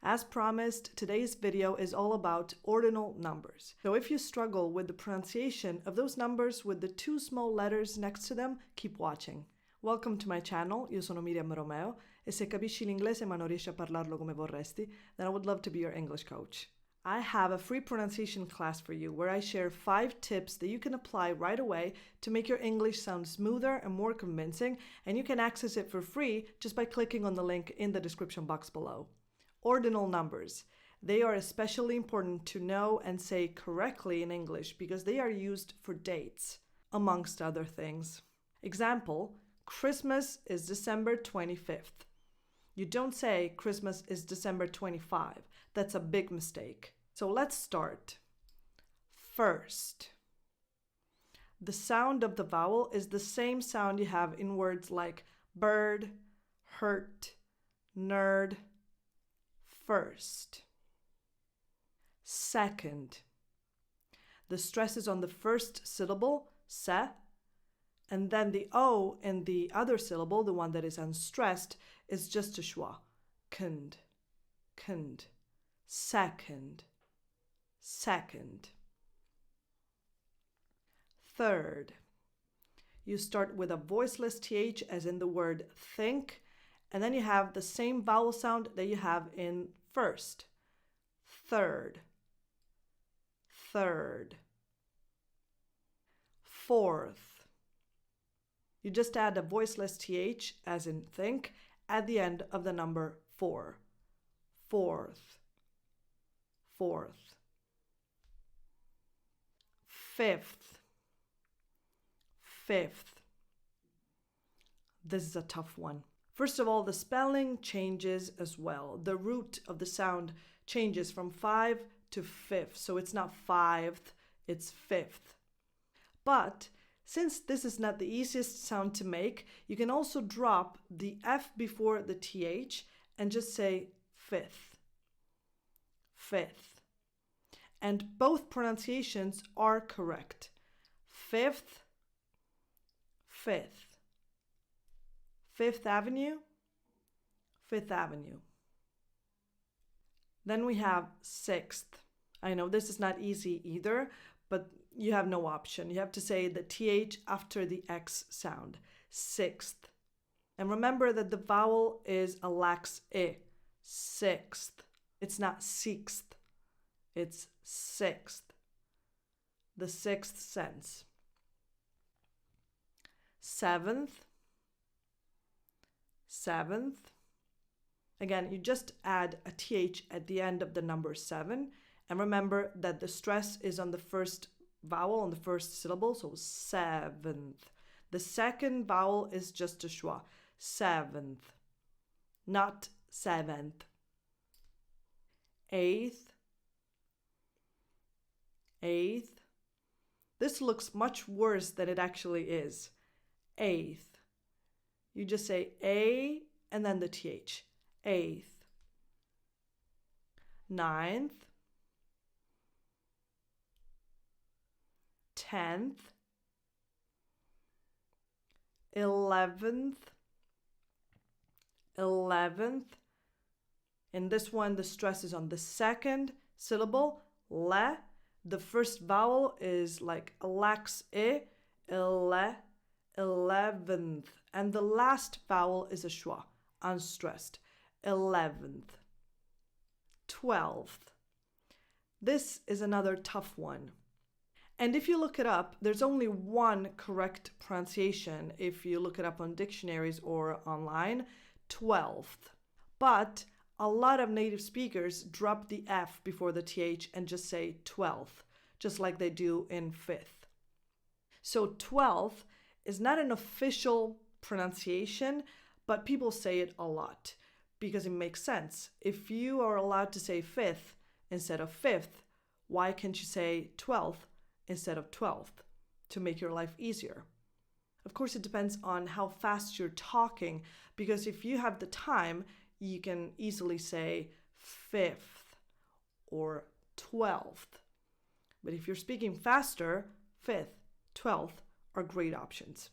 As promised, today's video is all about ordinal numbers. So if you struggle with the pronunciation of those numbers with the two small letters next to them, keep watching. Welcome to my channel, io sono Miriam Romeo, e se capisci l'inglese ma non riesci a parlarlo come vorresti, then I would love to be your English coach. I have a free pronunciation class for you where I share 5 tips that you can apply right away to make your English sound smoother and more convincing, and you can access it for free just by clicking on the link in the description box below. Ordinal numbers. They are especially important to know and say correctly in English because they are used for dates, amongst other things. Example, Christmas is December 25th. You don't say Christmas is December 25. That's a big mistake. So let's start. First. The sound of the vowel is the same sound you have in words like bird, hurt, nerd. First. Second. The stress is on the first syllable, se, and then the O in the other syllable, the one that is unstressed, is just a schwa. Knd, knd. Second, second. Third. You start with a voiceless th as in the word think, and then you have the same vowel sound that you have in first. Third. Third. Fourth. You just add a voiceless th, as in think, at the end of the number 4. Fourth. Fourth. Fifth. Fifth. This is a tough one. First of all, the spelling changes as well. The root of the sound changes from 5 to 5th. So it's not 5th, it's 5th. But since this is not the easiest sound to make, you can also drop the F before the TH and just say 5th. 5th. And both pronunciations are correct. 5th, 5th. 5th Avenue, 5th Avenue. Then we have 6th. I know this is not easy either, but you have no option. You have to say the th after the x sound. 6th. And remember that the vowel is a lax I. 6th. It's not 6th. It's 6th. The 6th sense. 7th. 7th. Again, you just add a th at the end of the number 7. And remember that the stress is on the first vowel, on the first syllable, so 7th. The second vowel is just a schwa. 7th. Not 7th. 8th. 8th. This looks much worse than it actually is. 8th. You just say A and then the th. 8th. 9th. 10th. 11th. 11th. In this one, the stress is on the second syllable, le. The first vowel is like a lax I, le. 11th. And the last vowel is a schwa, unstressed. 11th. 12th. This is another tough one. And if you look it up, there's only one correct pronunciation if you look it up on dictionaries or online, 12th. But a lot of native speakers drop the F before the TH and just say 12th, just like they do in 5th. So 12th is not an official pronunciation, but people say it a lot because it makes sense. If you are allowed to say 5th instead of 5th, why can't you say 12th instead of 12th to make your life easier? Of course, it depends on how fast you're talking, because if you have the time, you can easily say 5th or 12th. But if you're speaking faster, 5th, 12th are great options.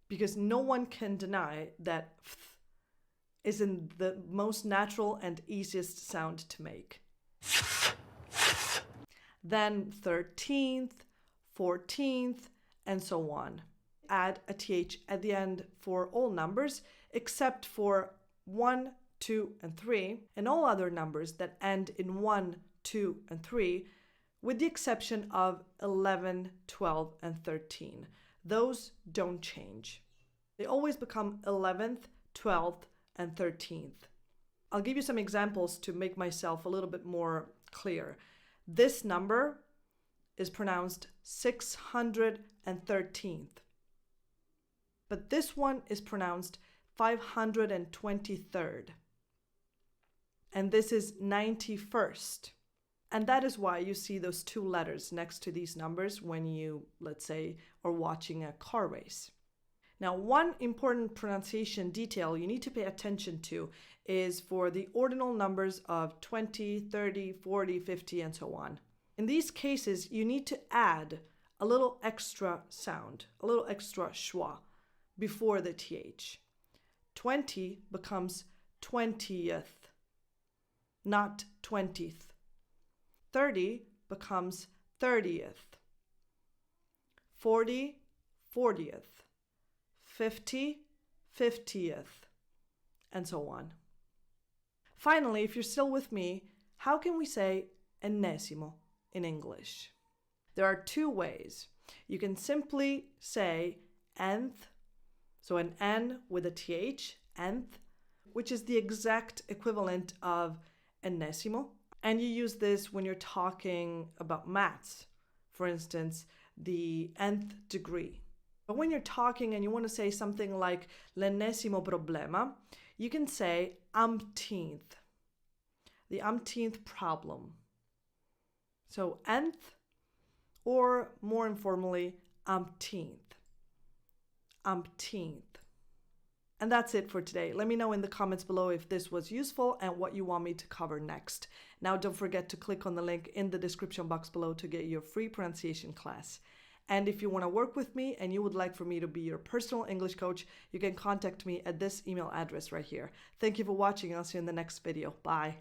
Because no one can deny that th isn't the most natural and easiest sound to make. Then 13th, 14th, and so on. Add a th at the end for all numbers except for 1, 2, and 3, and all other numbers that end in 1, 2, and 3, with the exception of 11, 12, and 13. Those don't change. They always become 11th, 12th, and 13th. I'll give you some examples to make myself a little bit more clear. This number is pronounced 613th, but this one is pronounced 523rd, and this is 91st. And that is why you see those two letters next to these numbers when you, let's say, are watching a car race. Now, one important pronunciation detail you need to pay attention to is for the ordinal numbers of 20, 30, 40, 50, and so on. In these cases, you need to add a little extra sound, a little extra schwa before the th. 20 becomes 20th, not 20th. 30 becomes 30th. 40, 40th. 50, 50th, and so on. Finally, if you're still with me, how can we say ennesimo in English? There are two ways. You can simply say nth, so an N with a th, nth, which is the exact equivalent of ennesimo. And you use this when you're talking about maths, for instance, the nth degree. But when you're talking and you want to say something like l'ennesimo problema, you can say umpteenth, the umpteenth problem. So nth, or more informally, umpteenth, umpteenth. And that's it for today. Let me know in the comments below if this was useful and what you want me to cover next. Now, don't forget to click on the link in the description box below to get your free pronunciation class. And if you want to work with me and you would like for me to be your personal English coach, you can contact me at this email address right here. Thank you for watching. I'll see you in the next video. Bye.